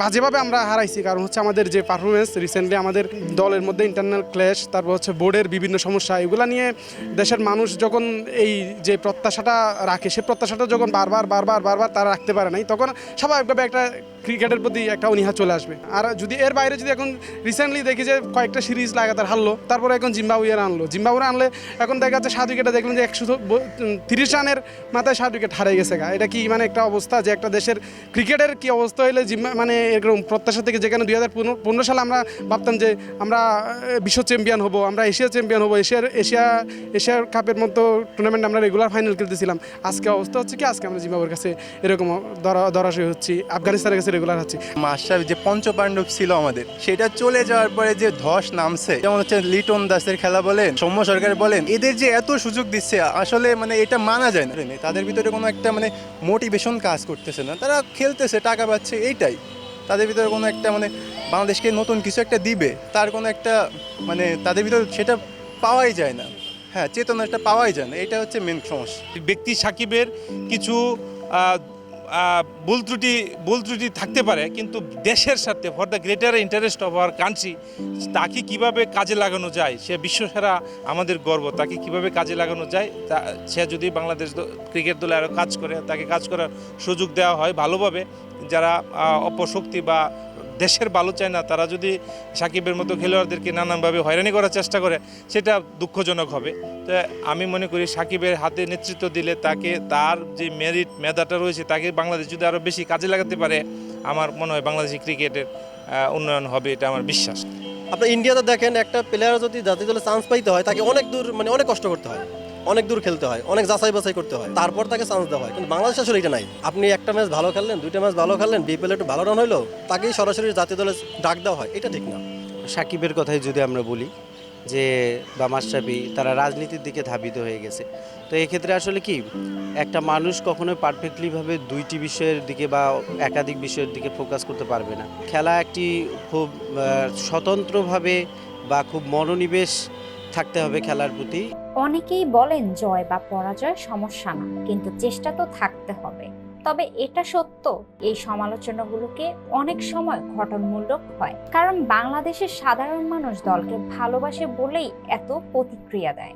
বাজেভাবে আমরা হারাইছি, কারণ হচ্ছে আমাদের যে পারফরমেন্স রিসেন্টলি আমাদের দলের মধ্যে ইন্টারনাল ক্ল্যাশ, তারপর হচ্ছে বোর্ডের বিভিন্ন সমস্যা, এগুলো নিয়ে দেশের মানুষ যখন এই যে প্রত্যাশাটা রাখে, সে প্রত্যাশাটা যখন বারবার তারা রাখতে পারে নাই, তখন স্বাভাবিকভাবে একটা ক্রিকেটের প্রতি একটা অনীহা চলে আসবে। আর যদি এর বাইরে যদি এখন রিসেন্টলি দেখি যে কয়েকটা সিরিজ লাগাতার হারলো, তারপরে এখন জিম্বাবুয়ে আনলে এখন দেখা যাচ্ছে 7 উইকেটে দেখলেন যে 130 রানের মাথায় 7 উইকেট হারিয়ে গেছে। এটা কি মানে একটা অবস্থা যে একটা দেশের ক্রিকেটের কি অবস্থা হলে মানে এরকম প্রত্যাশা থেকে, যেখানে 2015 সালে আমরা ভাবতাম যে আমরা বিশ্ব চ্যাম্পিয়ন হব, আমরা এশিয়া চ্যাম্পিয়ন হব, এশিয়ার কাপের মতো টুর্নামেন্ট আমরা রেগুলার ফাইনাল খেলতেছিলাম। আজকে অবস্থা হচ্ছে কি, আজকে আমরা জিম্বাবুয়ের কাছে এরকম ধরাশয়ী হচ্ছি, আফগানিস্তানের কাছে রেগুলার হচ্ছি। মাশরাফি যে পঞ্চপাণ্ডব ছিল আমাদের, সেটা চলে যাওয়ার পরে যে ধস নামছে, যেমন হচ্ছে লিটন দাসের খেলা বলেন, সৌম্য সরকার বলেন, এদের যে এত সুযোগ দিচ্ছে আসলে মানে এটা মানা যায় না। তাদের ভিতরে কোনো একটা মানে মোটিভেশন কাজ করতেছে না, তারা খেলতেছে, টাকা পাচ্ছে, এইটাই তাদের ভিতরে কোনো একটা মানে বাংলাদেশকে নতুন কিছু একটা দিবে, তার কোনো একটা মানে তাদের ভিতরে সেটা পাওয়াই যায় না। হ্যাঁ, চেতনাটা পাওয়াই যায় না, এটা হচ্ছে মেন সমস্যা। ব্যক্তি সাকিবের কিছু ভুল ত্রুটি থাকতে পারে, কিন্তু দেশের স্বার্থে for the greater interest of our country তাকে কিভাবে কাজে লাগানো যায়, সে বিশ্বসেরা, আমাদের গর্ব, তাকে কিভাবে কাজে লাগানো যায়, সে যদি বাংলাদেশ ক্রিকেট দলে আরও কাজ করে, তাকে কাজ করার সুযোগ দেওয়া হয় ভালোভাবে, যারা অপশক্তি বা দেশের ভালো চায় না, তারা যদি সাকিবের মতো খেলোয়াড়দেরকে নানানভাবে হয়রানি করার চেষ্টা করে, সেটা দুঃখজনক হবে। তো আমি মনে করি সাকিবের হাতে নেতৃত্ব দিলে তাকে, তার যে মেধাটা রয়েছে, তাকে বাংলাদেশ যদি আরও বেশি কাজে লাগাতে পারে, আমার মনে হয় বাংলাদেশি ক্রিকেটের উন্নয়ন হবে, এটা আমার বিশ্বাস। আপনি ইন্ডিয়াতে দেখেন, একটা প্লেয়ার যদি জাতীয় দলে চান্স পাইতে হয়, তাকে অনেক দূর মানে অনেক কষ্ট করতে হয়, অনেক দূর খেলতে হয়, অনেক যাচাই বাছাই করতে হয়, তারপর তাকে চান্স দেওয়া হয়। কিন্তু বাংলাদেশ আসলে এটা নাই। আপনি একটা ম্যাচ ভালো খেললেন, 2টা ম্যাচ ভালো খেললেন, বিপিএল একটু ভালো রান হইলো, তাকেই সরাসরি জাতীয় দলে ডাক দেওয়া হয়, এটা ঠিক না। সাকিবের কথাই যদি আমরা বলি যে বা মাশরাফি, তারা রাজনীতির দিকে ধাবিত হয়ে গেছে। তো এক্ষেত্রে আসলে কি, একটা মানুষ কখনোই পারফেক্টলিভাবে দুইটি বিষয়ের দিকে বা একাধিক বিষয়ের দিকে ফোকাস করতে পারবে না। খেলা একটি খুব স্বতন্ত্রভাবে বা খুব মনোনিবেশ থাকতে হবে খেলার প্রতি। অনেকেই বলেন জয় বা পরাজয় সমস্যা না, কিন্তু চেষ্টা তো থাকতে হবে। তবে এটা সত্য, এই সমালোচনাগুলোকে অনেক সময় ঘটনমূলক হয়, কারণ বাংলাদেশের সাধারণ মানুষ দলকে ভালোবাসে বলেই এত প্রতিক্রিয়া দেয়।